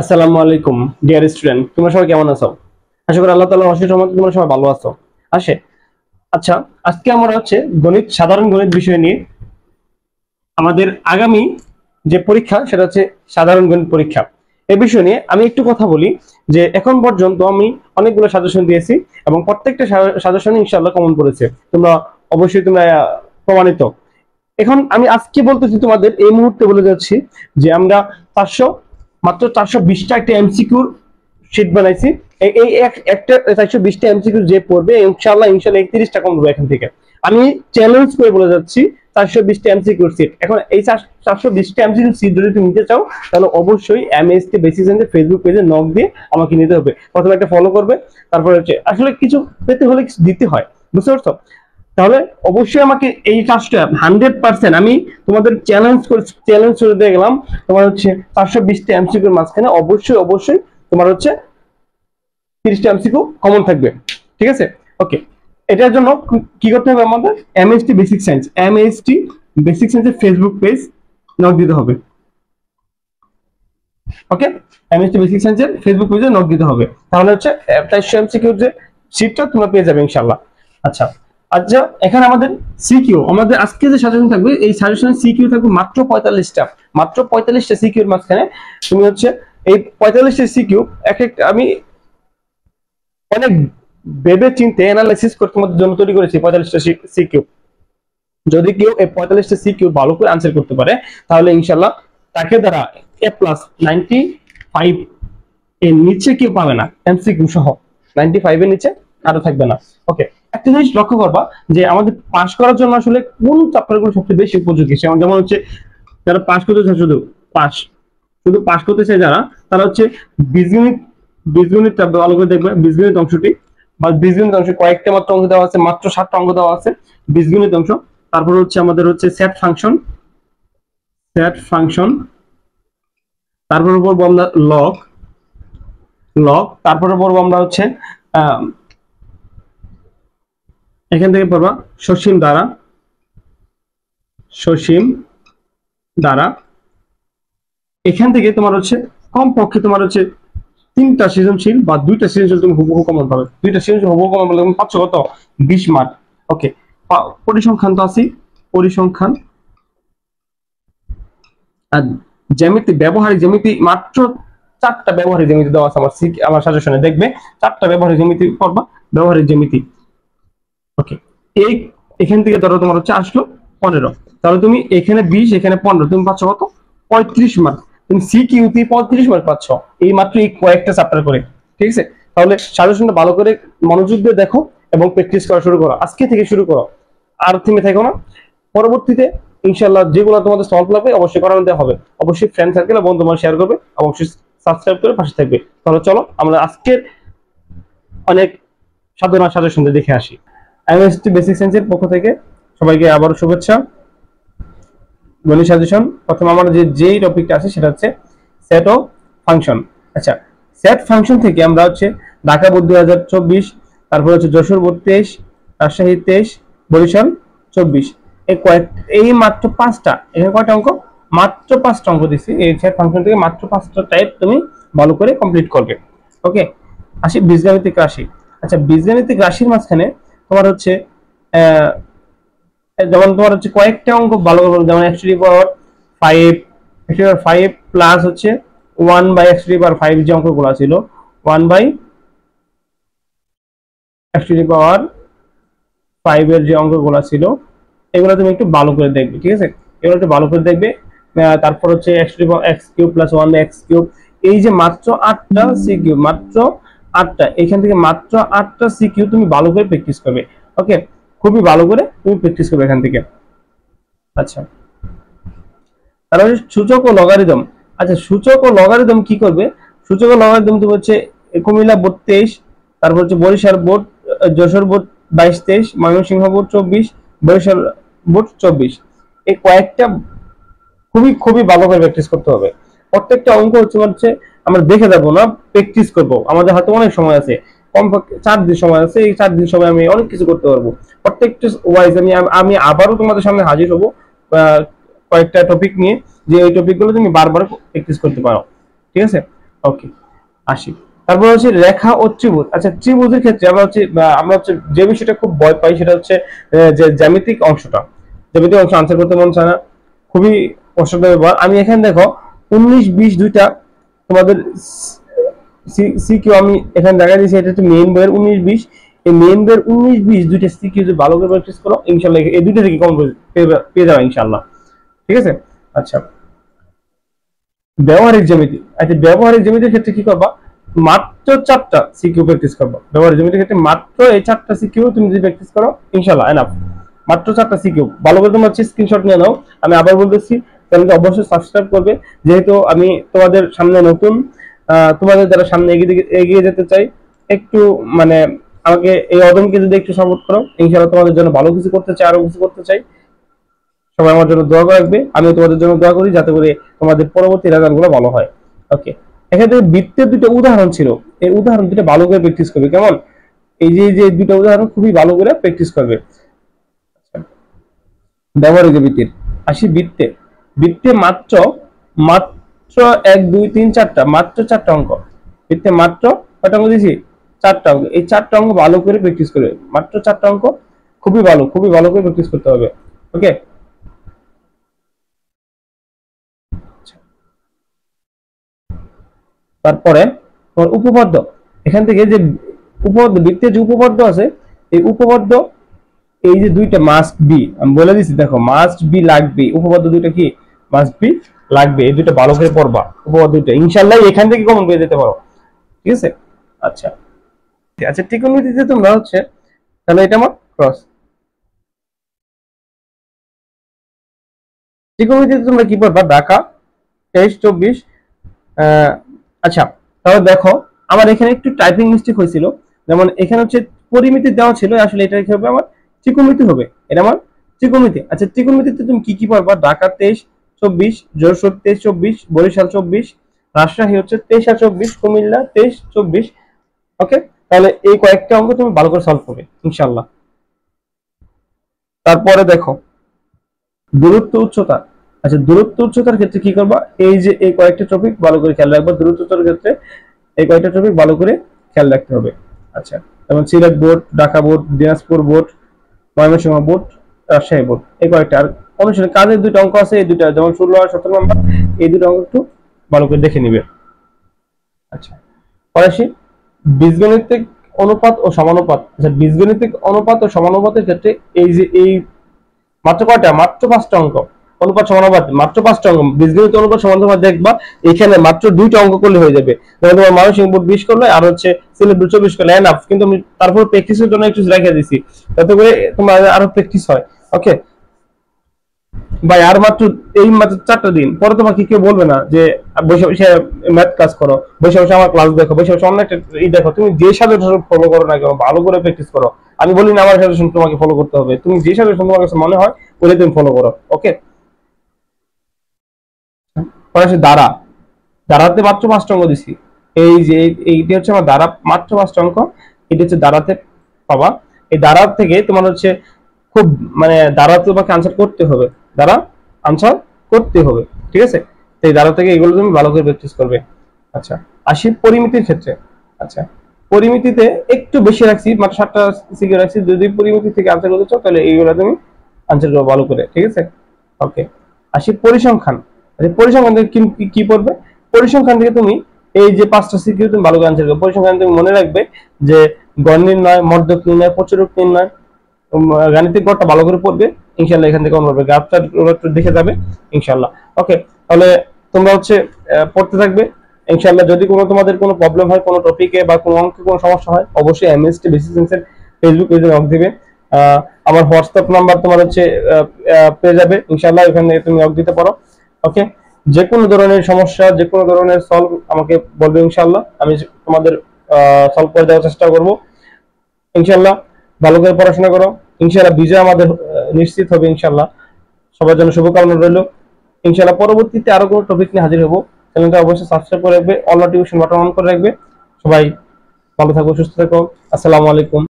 আসসালামু আলাইকুম dear student, তোমরা সবাই কেমন আছো? আশা করি আল্লাহ তাআলার অশেষ রহমতে তোমরা সবাই ভালো আছো। আসে আচ্ছা, আজকে আমরা গণিত, সাধারণ গণিত বিষয় নিয়ে আমাদের আগামী যে পরীক্ষা সেটা হচ্ছে সাধারণ গণিত পরীক্ষা। এই বিষয় নিয়ে আমি একটু কথা বলি যে এখন পর্যন্ত আমি অনেকগুলো সাজেশন দিয়েছি এবং প্রত্যেকটা সাজেশন ইনশাআল্লাহ কমন পড়েছে। তোমরা প্রমাণিত। এখন আমি আজকে বলতেছি তোমাদের, এই মুহূর্তে বলে যাচ্ছি যে আমরা 400 মাত্র 420টা একটা এমসিকিউর শীট বানাইছি। এই একটা 420টা এমসিকিউ যে পড়বে ইনশাআল্লাহ 31টা কম হবে এখান থেকে। আমি চ্যালেঞ্জ করে বলে যাচ্ছি 420টা এমসিকিউর সিট। এখন এই 420টা এমসিকিউ সিট যদি তুমি নিতে চাও তাহলে অবশ্যই এমএসটি বেসিস এন্ড ফেসবুক পেজে নক দিয়ে আমাকে নিতে হবে। প্রথমে একটা ফলো করবে, তারপরে আসলে কিছু পেতে হলে কিছু দিতে হয়, বুঝতে পারছো? তাহলে অবশ্যই আমাকে এই কাজটা 100% আমি তোমাদের চ্যালেঞ্জ করে দিয়ে গেলাম। তোমার 420টা এমসিকিউর মাঝখানে অবশ্যই অবশ্যই তোমার 30টা এমসিকিউ কমন থাকবে, ঠিক আছে? ওকে, এটার জন্য কি করতে হবে? আমাদের এমএসটি বেসিক সায়েন্সের ফেসবুক পেজ নক দিতে হবে। ওকে, এমএসটি বেসিক সায়েন্সের ফেসবুক পেজে নক দিতে হবে, তাহলে 400 এমসিকিউর যে শীটটা তোমরা পেয়ে যাবে ইনশাআল্লাহ। আচ্ছা আচ্ছা, এখানে আমাদের আজকে যে সাজেশন থাকবে, এই সাজেশনের সিকিউ থাকবে মাত্র 45টা। মাত্র 45টা সিকিউর মাঝখানে তুমি এই 45টা সিকিউ আমি অনেক ভেবে চিন্তে অ্যানালাইসিস করে তোমাদের জন্য তৈরি করেছি 45টা সিকিউ। যদি কেউ এই 45টা সিকিউ ভালো করে আনসার করতে পারে তাহলে ইনশাআল্লাহ তাকে দ্বারা A+95 এর নিচে কেউ পাবে না, এমসিকিউ সহ 95 এর নিচে আরো থাকবে না। ওকে, একটা জিনিস লক্ষ্য করবা যে আমাদের পাস করার জন্য আসলে কোন চ্যাপ্টারগুলো সবচেয়ে বেশি উপযোগী। যেমন যারা পাস করতে চায়, শুধু পাস করতে চায় যারা, তারা বীজগণিতটা ভালো করে দেখবে। বীজগণিত অংশটি বা বীজগণিত অংশে কয়েকটা মাত্র অঙ্ক দেওয়া আছে, মাত্র 7টা অঙ্ক দেওয়া আছে বীজগণিত অংশ। তারপর আমাদের সেট ফাংশন, তারপর পড়বো আমরা লগ, তারপরে পড়বো আমরা এখান থেকে পড়বা সসীম দ্বারা। এখান থেকে তোমার কমপক্ষে তোমার 3টা সৃজনশীল বা 2টা সৃজনশীল তুমি হুবহু কমন পাবে। 2টা সৃজনশীল হুবহু কমন পাবে, পাচ্ছ কত? 20 মার্ক। ওকে, পরিসংখ্যান তো আছি, পরিসংখ্যান আর জ্যামিতি, ব্যবহারিক জ্যামিতি মাত্র 4টা ব্যবহারিক জ্যামিতি দেওয়া আছে আমার সাজেশনে। দেখবে 4টা ব্যবহারিক জ্যামিতি পড়বা, ব্যবহারিক জ্যামিতি। ওকে, এখান থেকে ধরো তোমার আসলো 15, তাহলে তুমি এখানে 20 এখানে 15, তুমি পাচ্ছ কত? 35 মার্ক। তুমি সিকিউতে 35 মার্ক পাচ্ছ এই মাত্র এই কয়েকটা চ্যাপ্টার করে, ঠিক আছে? তাহলে সাজেশনটা ভালো করে মনোযোগ দিয়ে দেখো এবং প্র্যাকটিস করা শুরু করো, আজকে থেকে শুরু করো, আর থেমে থাকো না। পরবর্তীতে ইনশাআল্লাহ যেগুলো তোমাদের সলভ লাগবে অবশ্যই করানো দেওয়া হবে। অবশ্যই ফ্রেন্ড সার্কেল বন্ধু তোমার শেয়ার করবে, অবশ্যই সাবস্ক্রাইব করে পাশে থাকবে। তাহলে চলো আমরা আজকের অনেক সাধারণ সাজেশন দেখে আসি। এমএসটি বেসিক সায়েন্সের পক্ষ থেকে সবাইকে আবারও শুভেচ্ছা। গণিত সাজেশন, প্রথমে আমার যেই টপিকটা আছে সেটা সেট ও ফাংশন। আচ্ছা, সেট ফাংশন থেকে আমরা ঢাকা বোর্ড 2024, তারপর যশোর বোর্ড 23, রাজশাহী 23, বরিশাল 24, এই মাত্র 5টা। এখানে কয়টা অঙ্ক? মাত্র 5টা অঙ্ক দিচ্ছি। এই সেট ফাংশন থেকে মাত্র 5টা টাইপ তুমি ভালো করে কমপ্লিট করবে। ওকে, আসি বীজগাণিতিক রাশি। আচ্ছা, বীজগাণিতিক রাশির মাঝখানে তোমার যেমন তোমার কয়েকটা অঙ্ক ভালো করে, যেমন x⁵ প্লাস 1/x⁵ যে অঙ্কগুলো ছিল 1/x⁵ এর যে অঙ্কগুলো ছিল এগুলো তুমি একটু ভালো করে দেখবে, ঠিক আছে? এগুলো একটু ভালো করে দেখবে। তারপর x³ + 1/x³, এই যে মাত্র 8টা সিকিউ, মাত্র 8টা, এখান থেকে মাত্র 8টা সিকিউ তুমি ভালো করে প্র্যাকটিস করবে। ওকে, খুবই ভালো করে তুমি প্র্যাকটিস করবে এখান থেকে। আচ্ছা, তারপরে সূচক ও লগারিদম। আচ্ছা, সূচক ও লগারিদম কি করবে? সূচক ও লগারিদম তুমি কুমিল্লা বোর্ড 23, তারপর Barisal board, Jessore board 22-23, Mymensingh board 24, Barisal board 24, এই কয়েকটা খুবই খুবই ভালো করে প্র্যাকটিস করতে হবে। প্রত্যেকটা অঙ্ক আমরা দেখে যাবো না, প্র্যাকটিস করব। আমাদের হাতে অনেক সময় আছে, কমপক্ষে 4 দিন সময় আছে। এই 4 দিন সময় আমি অনেক কিছু করতে পারবো। প্রত্যেকটা ওয়াইজ আমি আবারও তোমাদের সামনে হাজির হবো কয়েকটা টপিক নিয়ে, যে এই টপিকগুলো তুমি বারবার প্র্যাকটিস করতে পারো, ঠিক আছে? ওকে, আসি। তারপর হচ্ছে রেখা ও ত্রিভুজ। আচ্ছা, ত্রিভুজের ক্ষেত্রে আমরা হচ্ছে যে বিষয়টা খুব ভয় পাই সেটা হচ্ছে যে জ্যামিতিক অংশটা। জ্যামিতিক অংশ আনসার করতে মন চায় না, খুবই কষ্টদায়ক ব্যাপার। আমি এখানে দেখো 19-20 দুইটা তোমাদের সিকিউ আমি এখানে দেখা দিয়েছি, এটা হচ্ছে মেইন বইয়ের 19-20। এই মেইন বইয়ের 19-20 দুইটা সিকিউ যদি ভালো করে প্র্যাকটিস করো ইনশাআল্লাহ এই দুইটা থেকে কম পেয়ে যাবে ইনশাআল্লাহ। ঠিক আছে? আচ্ছা, ব্যবহারিক জ্যামিতি। আচ্ছা, ব্যবহারিক জ্যামিতির ক্ষেত্রে কি করবা, মাত্র 4টা সিকিউ প্র্যাকটিস করবা। ব্যবহারিক জ্যামিতির ক্ষেত্রে মাত্র এই 4টা সিকিউ তুমি যদি প্র্যাকটিস করো ইনশাআল্লাহ এনাফ। মাত্র 4টা সিকিউ ভালো করে তোমরা স্ক্রিনশট নিয়ে নাও। আমি আবার বলতেছি, চ্যানেলটা অবশ্যই সাবস্ক্রাইব করবে, যেহেতু আমি তোমাদের সামনে নতুন, তোমাদের যারা সামনে এগিয়ে যেতে চাই, একটু মানে আমাকে এই অদমকে যদি একটু সাপোর্ট করো ইনশাআল্লাহ তোমাদের জন্য ভালো কিছু করতে চাই, আরো কিছু করতে চাই। সবাই আমার জন্য দোয়া রাখবে, আমিও তোমাদের জন্য দোয়া করি যাতে করে তোমাদের পরবর্তী রেজাল্টগুলো ভালো হয়। ওকে, এখানে বৃত্তের দুটো উদাহরণ ছিল, এই উদাহরণ দুটো ভালো করে প্র্যাকটিস করবে। কেমন? এই যে দুটো উদাহরণ খুবই ভালো করে প্র্যাকটিস করবে। ব্যবহারিক বৃত্তের আসি। বৃত্তে বৃত্তে মাত্র মাত্র 1 2 3 4টা, মাত্র 4টা অঙ্ক। বৃত্তে মাত্র কয়টা অঙ্ক দিয়েছি? 4টা অঙ্ক। এই 4টা অঙ্ক ভালো করে প্র্যাকটিস করবে, মাত্র 4টা অঙ্ক খুবই ভালো করে প্র্যাকটিস করতে হবে। ওকে, তারপরে তোমার উপপাদ্য। এখান থেকে যে উপপাদ্য, বৃত্তের যে উপপাদ্য আছে, এই উপপাদ্য এই যে দুইটা মাস্ট বি আমি বলে দিচ্ছি, দেখো মাস্ট বি লাগবে, উপপাদ্য দুইটা কি মাস্ট বি লাগবে, এই দুইটা ভালো করে পড়বা। উপপাদ্য দুইটা ইনশাআল্লাহ এখান থেকে কমন পেয়ে যেতে পারো। ঠিক আছে? আচ্ছা আচ্ছা, ত্রিকোণমিতিতে তোমরা হচ্ছে, তাহলে এটা আমার ক্রস। ত্রিকোণমিতিতে তোমরা কি পড়বা? ঢাকা 23-24। আচ্ছা, তাহলে দেখো আমার এখানে একটু টাইপিং মিস্টেক হয়েছিল। যেমন এখানে হচ্ছে পরিমিতি দেওয়া ছিল, আসলে এটা কি হবে আমার ত্রিকোণমিতি হবে, এটা আমার ত্রিকোণমিতি। আচ্ছা, ত্রিকোণমিতিতে তুমি কি কি পারবা? ঢাকা 23-24, যশোর 23-24, বরিশাল 24, রাজশাহী হচ্ছে 23-24, কুমিল্লা 23-24। ওকে, তাহলে এই কয়েকটা অঙ্ক তুমি ভালো করে সলভ করবে ইনশাআল্লাহ। তারপরে দেখো দূরত্ব উচ্চতা। আচ্ছা, দূরত্ব উচ্চতার ক্ষেত্রে কি করবা? এই যে এই কয়েকটা টপিক ভালো করে খেয়াল রাখবা। দূরত্ব উচ্চতার ক্ষেত্রে এই কয়েকটা টপিক ভালো করে খেয়াল রাখতে হবে। আচ্ছা, যেমন Sylhet board, Dhaka board, Dinajpur board, Mymensingh board, Rajshahi board, এই কয়েকটা। আর অনুসারে কাজের দুটো অঙ্ক আছে, এই দুটো যেমন 16 আর 17 নম্বর, এই দুটো অঙ্ক একটু ভালো করে দেখে নিবে। আচ্ছা, পরে বীজগণিতিক অনুপাত ও সমানুপাত। আচ্ছা, বীজগণিতিক অনুপাত ও সমানুপাতের ক্ষেত্রে এই যে এই মাত্র কয়টা? মাত্র 5টা অঙ্ক। অনুপাত সমানুপাত মাত্র 5টা অঙ্ক। বীজগণিত অনুপাত সমানুপাত দেখবা এখানে মাত্র 2টা অঙ্ক করলে হয়ে যাবে। যেমন তোমার ময়মনসিংহ বোর্ড 20 করলে আর হচ্ছে সিলেট বোর্ড 24 করলে এনাফ। কিন্তু আমি তারপর প্র্যাকটিসের জন্য একটু রেখে দিছি যাতে করে তোমার আরো প্র্যাকটিস হয়। ওকে ভাই, আর মাত্র এই মাত্র 4টা দিন পরে তোমাকে কেউ বলবে না যে বসে বসে ম্যাথ ক্লাস করো, বসে বসে আমার ক্লাস দেখো, বসে বসে অন্য একটা দেখো। তুমি যে সাজেশন ফলো করো না কেন ভালো করে প্র্যাকটিস করো। আমি বলি না আমার সাজেশন তোমাকে ফলো করতে হবে, তুমি যে সাজেশন তোমার কাছে মনে হয় ওটা তুমি ফলো করো। ওকে, পরে আসে দ্বারা। দ্বারাতে মাত্র 5টা অঙ্ক দিছি। এই যে এইটা হচ্ছে আমার দ্বারা, মাত্র 5টা অঙ্ক। এটা হচ্ছে দ্বারাতে পাবা। এই দ্বারা থেকে তোমার হচ্ছে খুব মানে দ্বারা তোমাকে আনসার করতে হবে, দ্বারা আনসার করতে হবে। ঠিক আছে? তো এই দ্বারা থেকে এগুলো তুমি ভালো করে প্র্যাকটিস করবে। আচ্ছা, আসি পরিমিতির ক্ষেত্রে। আচ্ছা, পরিমিতিতে একটু বেশি রাখছি, মাত্র 7টা সিকিউ রাখছি। যদি পরিমিতি থেকে আনসার করতে চাও তাহলে এইগুলো তুমি আনসার করবে ভালো করে। ঠিক আছে? ওকে, আসি পরিসংখ্যান। আচ্ছা, পরিসংখ্যান থেকে কি পড়বে? পরিসংখ্যান থেকে তুমি এই যে 5টা সিকিউ তুমি ভালো করে আনসার করবে। পরিসংখ্যান তুমি মনে রাখবে যে গড় নির্ণয়, মধ্যক নির্ণয়, প্রচুরক নির্ণয়, গাণিতিক গড়টা ভালো করে পড়বে ইনশাআল্লাহ। এখান থেকে অন করবে, গ্রাফটা একটু দেখে যাবে ইনশাআল্লাহ। ওকে, তাহলে তোমরা হচ্ছে পড়তে থাকবে ইনশাআল্লাহ। যদি তোমাদের কোনো প্রবলেম হয়, কোনো টপিকে বা কোনো অঙ্কে কোনো সমস্যা হয়, অবশ্যই এমএসটি বেসিক সায়েন্সের ফেসবুক পেজে নক দিবে। আমার হোয়াটসঅ্যাপ নাম্বার তোমার হচ্ছে পেয়ে যাবে ইনশাআল্লাহ, এখানে তুমি নক দিতে পারো। ওকে, যে কোনো ধরনের সমস্যা, যে কোনো ধরনের সলভ আমাকে বলবে ইনশাআল্লাহ, আমি তোমাদের সলভ করে দেওয়ার চেষ্টা করব ইনশাআল্লাহ। ভালো করে পড়াশোনা করো ইনশাআল্লাহ, বিজয় আমাদের নিশ্চিত হবে ইনশাআল্লাহ। সবার জন্য শুভকামনা রইল ইনশাআল্লাহ। পরবর্তীতে আরো কোনো টপিক নিয়ে হাজির হব। চ্যানেলটা অবশ্যই সাবস্ক্রাইব করে রাখবে, অল নোটিফিকেশন বাটন অন করে রাখবে। সবাই ভালো থাকো, সুস্থ থাকো। আসসালামু আলাইকুম।